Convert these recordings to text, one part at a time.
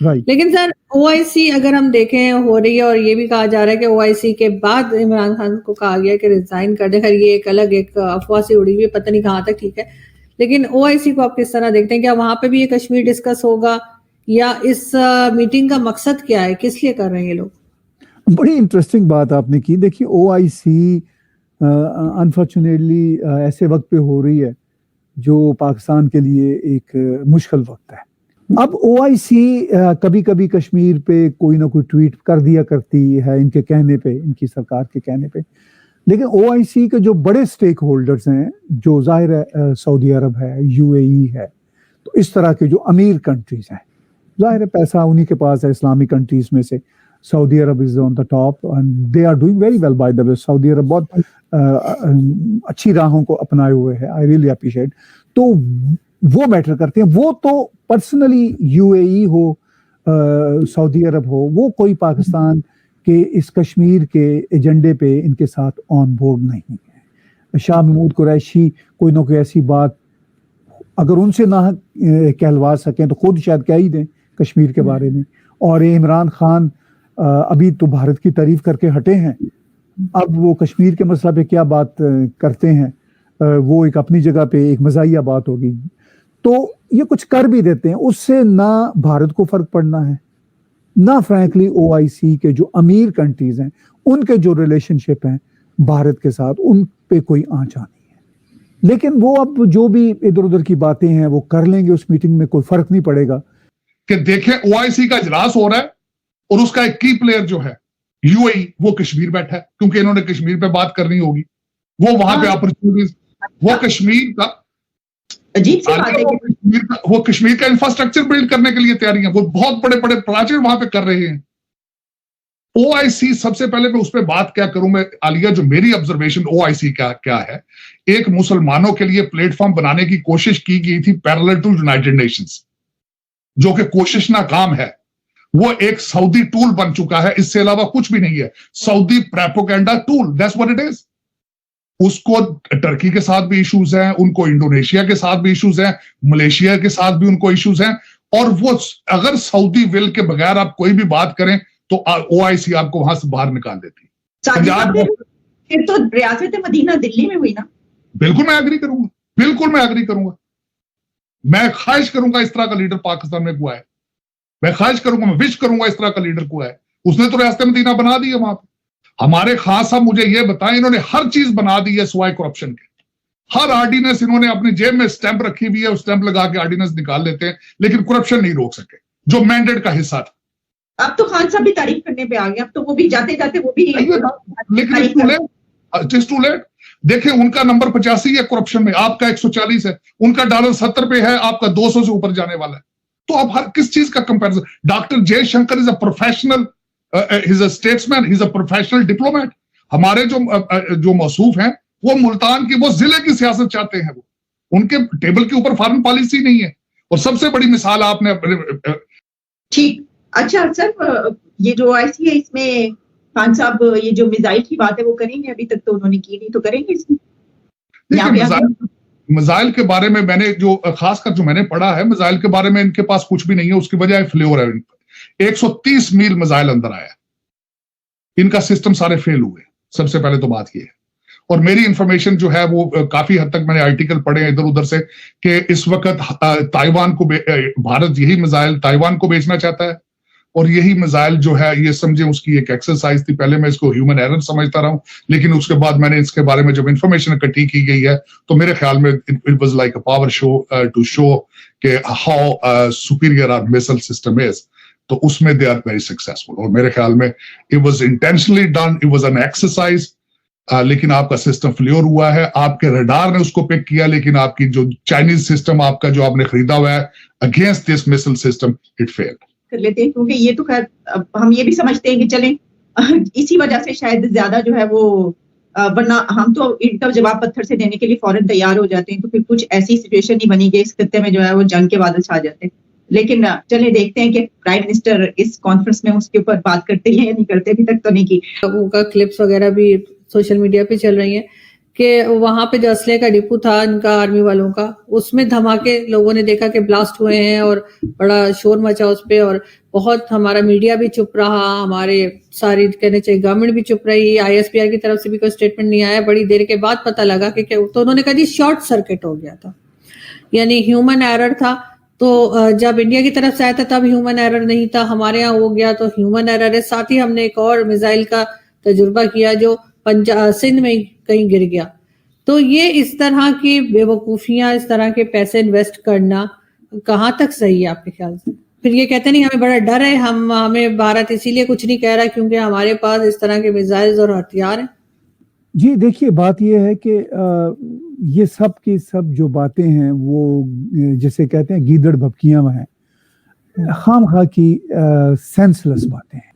Right. लेकिन sir OIC अगर हम देखें हो रही है और ये भी कहा जा रहा है कि ओआईसी के बाद इमरान खान को कहा गया कि रिजाइन कर दे। खैर ये एक अलग एक अफवाह सी उड़ी हुई है, पता नहीं कहाँ तक ठीक है। लेकिन ओआईसी को आप किस तरह देखते हैं? क्या वहां पे भी ये कश्मीर डिस्कस होगा या इस मीटिंग का मकसद क्या है, किस लिए कर रहे हैं ये लोग? बड़ी इंटरेस्टिंग बात आपने की। देखिए ओआईसी अनफॉर्चुनेटली ऐसे वक्त पे हो रही है जो पाकिस्तान के लिए एक मुश्किल वक्त है। अब ओआईसी कभी कभी कश्मीर पे कोई ना कोई ट्वीट कर दिया करती है इनके कहने पे, इनकी सरकार के कहने पे। लेकिन ओआईसी के जो बड़े स्टेक होल्डर्स हैं, जो जाहिर है सऊदी अरब है, यूएई है, तो इस तरह के जो अमीर कंट्रीज हैं, जाहिर है पैसा उन्हीं के पास है इस्लामिक कंट्रीज में से। Saudi Arab is on the top and they are doing very well by the way. Saudi Arab बहुत अच्छी राहों को अपनाए हुए है। I really appreciate. तो वो मैटर करते हैं। वो तो पर्सनली यूएई हो, सऊदी अरब हो, वो कोई पाकिस्तान के इस कश्मीर के एजेंडे पे इनके साथ ऑन बोर्ड नहीं है। शाह महमूद कुरैशी कोई ना कोई ऐसी बात अगर उनसे ना कहलवा सकें तो खुद शायद कह ही दें कश्मीर के बारे में। और इमरान खान अभी तो भारत की तारीफ करके हटे हैं, अब वो कश्मीर के मसला पे क्या बात करते हैं, वो एक अपनी जगह पे एक मज़ाहिया बात होगी। तो ये कुछ कर भी देते हैं, उससे ना भारत को फर्क पड़ना है, ना फ्रैंकली ओआईसी के जो अमीर कंट्रीज हैं उनके जो रिलेशनशिप हैं भारत के साथ, उन पे कोई आंचा नहीं है। लेकिन वो अब जो भी इधर उधर की बातें हैं वो कर लेंगे, उस मीटिंग में कोई फर्क नहीं पड़ेगा। कि देखें ओआईसी का इजलास हो रहा है और उसका एक की प्लेयर जो है यूएई, वो कश्मीर बैठा है क्योंकि इन्होंने कश्मीर पे बात करनी होगी। वो वहां पे अपॉर्चुनिटीज, वो कश्मीर का अजीब सी बात है वो कश्मीर का इंफ्रास्ट्रक्चर बिल्ड करने के लिए तैयारी है। वो बहुत बड़े बड़े प्रोजेक्ट वहां पे कर रहे हैं। ओआईसी सबसे पहले मैं उस पर बात क्या करूं, मैं आलिया जो मेरी ऑब्जर्वेशन ओआईसी का क्या है, एक मुसलमानों के लिए प्लेटफॉर्म बनाने की कोशिश की गई थी पैरेलल टू यूनाइटेड नेशंस, जो कि कोशिश नाकाम है। वो एक सऊदी टूल बन चुका है, इससे अलावा कुछ भी नहीं है। Saudi propaganda tool, that's what it is. उसको टर्की के साथ भी इश्यूज हैं, उनको इंडोनेशिया के साथ भी इश्यूज हैं, मलेशिया के साथ भी उनको इश्यूज हैं। और वो अगर सऊदी विल के बगैर आप कोई भी बात करें तो ओआईसी आपको वहां से बाहर निकाल देती। फिर तो रियासत मदीना दिल्ली में हुई ना। बिल्कुल मैं एग्री करूंगा, बिल्कुल मैं एग्री करूंगा। मैं ख्वाहिश करूंगा इस तरह का लीडर पाकिस्तान में हुआ है। मैं ख्वाहिश करूंगा, मैं विश करूंगा इस तरह का लीडर को है। उसने तो रियासत मदीना बना दी है वहां पे। हमारे खान साहब मुझे ये बताएं, इन्होंने हर चीज बना दी है सिवाय करप्शन के। हर ऑर्डिनेंस इन्होंने अपनी जेब में स्टैंप रखी हुई है, उस स्टैंप लगा के ऑर्डिनेंस निकाल लेते हैं, लेकिन करप्शन नहीं रोक सके जो मैंडेट का हिस्सा था। अब तो खान साहब भी तारीफ करने पे आ गए, अब तो वो भी जाते जाते वो भी लेकिन टू लेट। देखें उनका नंबर 85 है करप्शन में, आपका 140 है। उनका डॉलर 70 पे है, आपका 200 से ऊपर जाने वाला है। तो अब हर किस चीज का comparison. Doctor Jaishankar is a professional, he's a statesman, he's a professional diplomat। हमारे जो मौसूफ हैं वो मुल्तान की, वो जिले की सियासत चाहते हैं। वो उनके टेबल के ऊपर फॉरेन पॉलिसी नहीं है। और सबसे बड़ी मिसाल आपने ठीक। अच्छा सर, ये जो ओआईसी है इसमें खान साहब ये जो मिसाइल की बात है वो करेंगे? अभी तक तो उन्होंने की नहीं, तो करेंगे इसमें? मिसाइल के बारे में मैंने जो खासकर जो मैंने पढ़ा है, मिसाइल के बारे में इनके पास कुछ भी नहीं है। उसकी वजह फ्लेवर है। 130 मील मिसाइल अंदर आया, इनका सिस्टम सारे फेल हुए। सबसे पहले तो बात यह है। और मेरी इंफॉर्मेशन जो है वो काफी हद तक मैंने आर्टिकल पढ़े इधर उधर से कि इस वक्त ताइवान को भारत यही मिसाइल ताइवान को बेचना चाहता है। और यही मिसाइल जो है ये समझे उसकी एक एक्सरसाइज थी। पहले मैं इसको ह्यूमन एरर समझता रहा हूं, लेकिन उसके बाद मैंने इसके बारे में जब इंफॉर्मेशन इकट्ठी की गई है तो मेरे ख्याल में it was like a power show to show कि how superior our missile system is. तो उसमें दे आर वेरी सक्सेसफुल। और मेरे ख्याल में it was intentionally done, it was an exercise. लेकिन आपका सिस्टम फेल्योर हुआ है। आपके रडार ने उसको पिक किया, लेकिन आपकी जो चाइनीज सिस्टम आपका जो आपने खरीदा हुआ है against this missile system, it failed. कर लेते हैं क्योंकि ये तो खैर हम ये भी समझते हैं कि चलें इसी वजह से शायद ज्यादा जो है वो, वरना हम तो इनका जवाब पत्थर से देने के लिए फौरन तैयार हो जाते हैं। तो फिर कुछ ऐसी सिचुएशन नहीं बनी कि इस खत्ते में जो है वो जंग के बादल छा जाते हैं। लेकिन चले देखते हैं कि प्राइम मिनिस्टर इस कॉन्फ्रेंस में उसके ऊपर बात करते हैं या नहीं करते। अभी तक तो नहीं की। उनका क्लिप्स वगैरह भी सोशल मीडिया पे चल रही हैं कि वहां पे जो असले का डिपो था इनका आर्मी वालों का, उसमें धमाके लोगों ने देखा कि ब्लास्ट हुए हैं और बड़ा शोर मचा उस पे, और बहुत हमारा मीडिया भी चुप रहा, हमारे सारी कहने चाहिए गवर्नमेंट भी चुप रही, ISPR की तरफ से भी कोई स्टेटमेंट नहीं आया। बड़ी देर के बाद पता लगा कि तो उन्होंने कहा जी शॉर्ट सर्किट हो गया था, यानी ह्यूमन एरर था। तो जब इंडिया की तरफ से आया था तब ह्यूमन एरर नहीं था, हमारे यहाँ हो गया तो ह्यूमन एरर है। साथ ही हमने एक और मिसाइल का तजुर्बा किया जो सिंध में कहीं गिर गया। तो ये इस तरह की बेवकूफियां, इस तरह के पैसे इन्वेस्ट करना कहाँ तक सही है आपके ख्याल से? फिर ये कहते नहीं हमें बड़ा डर है, हमें भारत इसीलिए कुछ नहीं कह रहा क्योंकि हमारे पास इस तरह के मिसाइल्स और हथियार हैं। जी देखिए, बात यह है कि ये सब की सब जो बातें हैं वो जैसे कहते हैं गीदड़ भपकियां हैं, खामखा की सेंसलेस बातें हैं।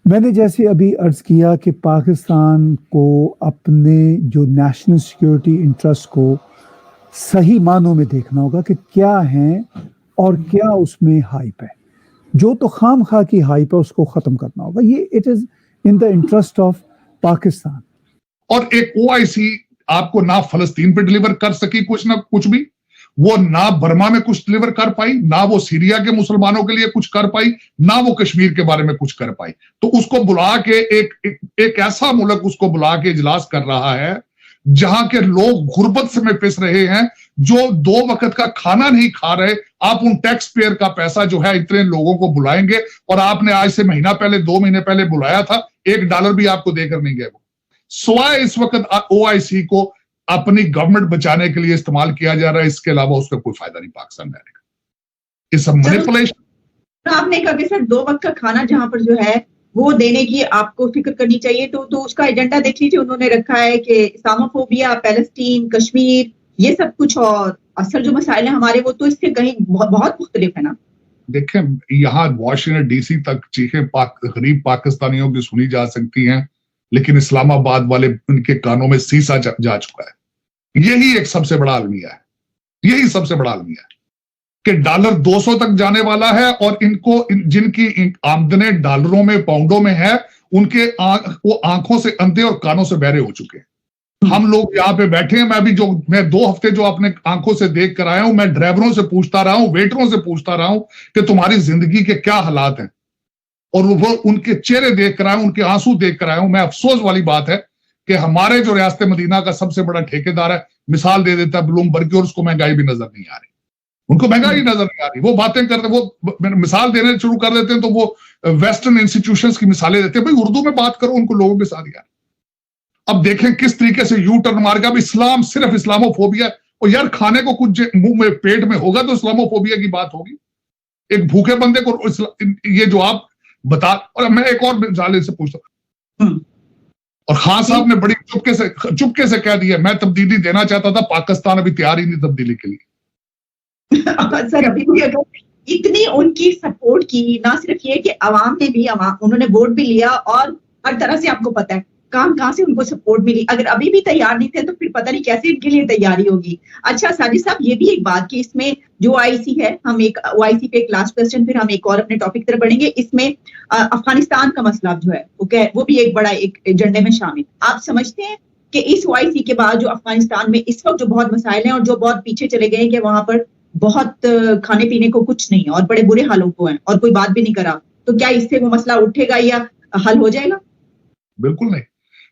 मैंने जैसे अभी अर्ज किया कि पाकिस्तान को अपने जो नेशनल सिक्योरिटी इंटरेस्ट को सही मानों में देखना होगा कि क्या है और क्या उसमें हाइप है। जो तो खामखा की हाइप है उसको खत्म करना होगा। ये it is in the interest of Pakistan. और एक OIC आपको ना फलस्तीन पे डिलीवर कर सकी कुछ भी, वो ना बर्मा में कुछ डिलीवर कर पाई, ना वो सीरिया के मुसलमानों के लिए कुछ कर पाई, ना वो कश्मीर के बारे में कुछ कर पाई। तो उसको बुला के एक ऐसा मुल्क उसको बुला के इजलास कर रहा है जहां के लोग गुर्बत में पिस रहे हैं, जो 2 वक्त का खाना नहीं खा रहे। आप उन टैक्स पेयर का पैसा जो है इतने लोगों को बुलाएंगे, और आपने आज से महीना पहले 2 महीने पहले बुलाया था, $1 भी आपको देकर नहीं गए। वो स्वाय इस वक्त OIC को अपनी गवर्नमेंट बचाने के लिए इस्तेमाल किया जा रहा है, इसके अलावा उसका कोई फायदा नहीं पाकिस्तान में आने का। इस मैनिपुलेशन। आपने कहा कि सर 2 वक्त का खाना जहां पर जो है वो देने की आपको फिक्र करनी चाहिए, तो उसका एजेंडा देख लीजिए। उन्होंने रखा है कि इस्लामोफोबिया, पैलेस्टीन, कश्मीर, ये सब कुछ, और असल जो मसाइल है हमारे वो तो इससे कहीं बहुत मुख्तलिफ है ना। देखें, यहाँ वॉशिंगटन DC तक चीखें गरीब पाकिस्तानियों की सुनी जा सकती हैं, लेकिन इस्लामाबाद वाले उनके कानों में सीसा जा चुका है। यही एक सबसे बड़ा अलमिया है, यही सबसे बड़ा अलमिया है कि $200 तक जाने वाला है, और जिनकी आमदनी डॉलरों में, पाउंडों में है, उनके वो आंखों से अंधे और कानों से बहरे हो चुके हैं। हम लोग यहाँ पे बैठे हैं, मैं 2 हफ्ते जो अपने आंखों से देख कर आया हूं, मैं ड्राइवरों से पूछता रहा हूं, वेटरों से पूछता रहा हूं कि तुम्हारी जिंदगी के क्या हालात हैं, और वो उनके चेहरे देख कर आया हूं, उनके आंसू देख कर आया हूं। मैं अफसोस वाली बात है कि हमारे जो रियासत मदीना का सबसे बड़ा ठेकेदार है, मिसाल दे देता है ब्लूमबर्ग की, और उसको महंगाई भी नजर नहीं आ रही, उनको महंगाई नजर नहीं आ रही। वो बातें करते, वो मिसाल देने शुरू कर देते हैं तो वो वेस्टर्न इंस्टीट्यूशंस की मिसालें देते हैं। भाई उर्दू में बात करो उनको लोगों के साथ यार। अब देखें किस तरीके से यू टर्न मार गया। अब इस्लाम सिर्फ इस्लामोफोबिया, और यार खाने को कुछ मुंह में पेट में होगा तो इस्लामोफोबिया की बात होगी। एक भूखे बंदे को ये जो आप बता, और मैं एक और मिसाल से पूछता हूं, और खान साहब ने बड़ी चुपके से कह दिया मैं तब्दीली देना चाहता था, पाकिस्तान अभी तैयार ही नहीं तब्दीली के लिए। सर अभी भी अगर इतनी उनकी सपोर्ट की, ना सिर्फ ये कि अवाम ने भी, उन्होंने वोट भी लिया, और हर तरह से आपको पता है कहां से उनको सपोर्ट मिली, अगर अभी भी तैयार नहीं थे तो फिर पता नहीं कैसे इनके लिए तैयारी होगी। अच्छा साजिद साहब, ये भी एक बात कि इसमें जो OIC है, हम एक OIC पे एक लास्ट क्वेश्चन, फिर हम एक और अपने टॉपिक तरफ बढ़ेंगे। इसमें अफगानिस्तान का मसला जो है वो भी एक बड़ा एक एजेंडे में शामिल। आप समझते हैं कि इस OIC के बाद जो अफगानिस्तान में इस वक्त जो बहुत मसाइल हैं और जो बहुत पीछे चले गए, कि वहां पर बहुत खाने पीने को कुछ नहीं और बड़े बुरे हालों को है और कोई बात भी नहीं करा, तो क्या इससे वो मसला उठेगा या हल हो जाएगा? बिल्कुल नहीं।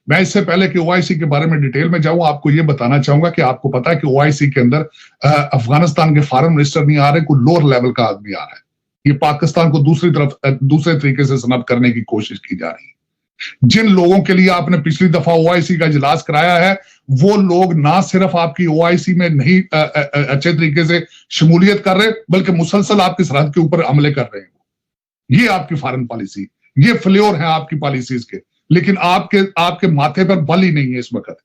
मैं इससे पहले कि OIC के बारे में डिटेल में जाऊं, आपको यह बताना चाहूंगा कि आपको पता है कि OIC के अंदर अफगानिस्तान के फॉरेन मिनिस्टर नहीं आ रहे, कोई लोअर लेवल का आदमी आ रहा है। ये पाकिस्तान को दूसरे तरीके से सनब करने की कोशिश की जा रही है। जिन लोगों के लिए आपने पिछली दफा OIC का इजलास कराया है, वो लोग ना सिर्फ आपकी OIC में नहीं अच्छे तरीके से शमूलियत कर रहे, बल्कि मुसलसल आपकी सरहद के ऊपर हमले कर रहे हैं। ये आपकी फॉरेन पॉलिसी, ये फ्लेवर है आपकी पॉलिसीज के, लेकिन आपके माथे पर बल ही नहीं है इस वक्त।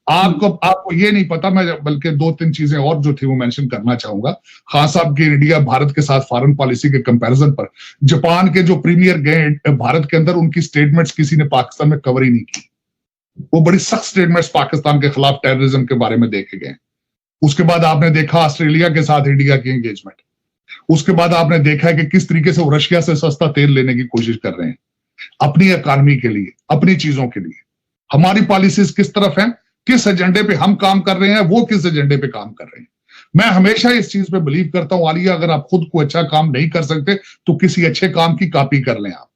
आपको ये नहीं पता। मैं बल्कि 2-3 चीजें और जो थी वो मेंशन करना चाहूंगा। खान साहब की इंडिया भारत के साथ फॉरेन पॉलिसी के कंपैरिजन पर, जापान के जो प्रीमियर गए भारत के अंदर, उनकी स्टेटमेंट्स किसी ने पाकिस्तान में कवर ही नहीं की। वो बड़ी सख्त स्टेटमेंट्स पाकिस्तान के खिलाफ टेररिज्म के बारे में देखे गए। उसके बाद आपने देखा ऑस्ट्रेलिया के साथ इंडिया की एंगेजमेंट। उसके बाद आपने देखा है कि किस तरीके से वो रशिया से सस्ता तेल लेने की कोशिश कर रहे हैं अपनी इकॉनमी के लिए, अपनी चीजों के लिए। हमारी पॉलिसीज किस तरफ हैं? किस एजेंडे पे हम काम कर रहे हैं, वो किस एजेंडे पे काम कर रहे हैं। मैं हमेशा इस चीज पे बिलीव करता हूं, आलिया, अगर आप खुद को अच्छा काम नहीं कर सकते तो किसी अच्छे काम की कॉपी कर लें आप।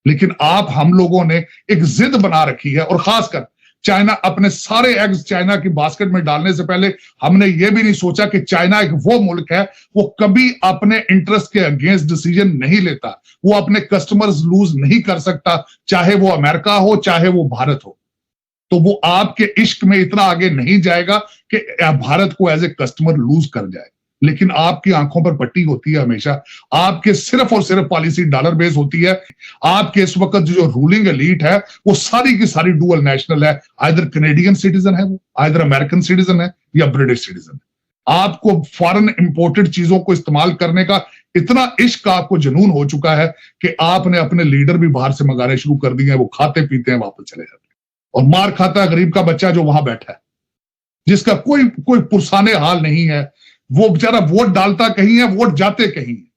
लेकिन हम लोगों ने एक जिद बना रखी है, और खासकर चाइना, अपने सारे एग्स चाइना की बास्केट में डालने से पहले हमने ये भी नहीं सोचा कि चाइना एक वो मुल्क है, वो कभी अपने इंटरेस्ट के अगेंस्ट डिसीजन नहीं लेता, वो अपने कस्टमर्स लूज नहीं कर सकता, चाहे वो अमेरिका हो चाहे वो भारत हो। तो वो आपके इश्क में इतना आगे नहीं जाएगा कि भारत को एज ए कस्टमर लूज कर जाए। लेकिन आपकी आंखों पर पट्टी होती है हमेशा, आपके सिर्फ और सिर्फ पॉलिसी डॉलर बेस होती है। आपके इस वक्त जो रूलिंग एलीट है वो सारी की सारी डुअल नेशनल है, आइदर कैनेडियन सिटीजन है, वो आइदर अमेरिकन सिटीजन है या ब्रिटिश सिटीजन है। आपको फॉरेन इंपोर्टेड चीजों को इस्तेमाल करने का इतना इश्क, आपको जुनून हो चुका है कि आपने अपने लीडर भी बाहर से मंगाने शुरू कर दिए हैं, वो खाते पीते हैं वापस चले जाते हैं, और मार खाता है गरीब का बच्चा जो वहां बैठा है, जिसका कोई पुरसाने हाल नहीं है। वो बेचारा वोट डालता कहीं है, वोट जाते कहीं है।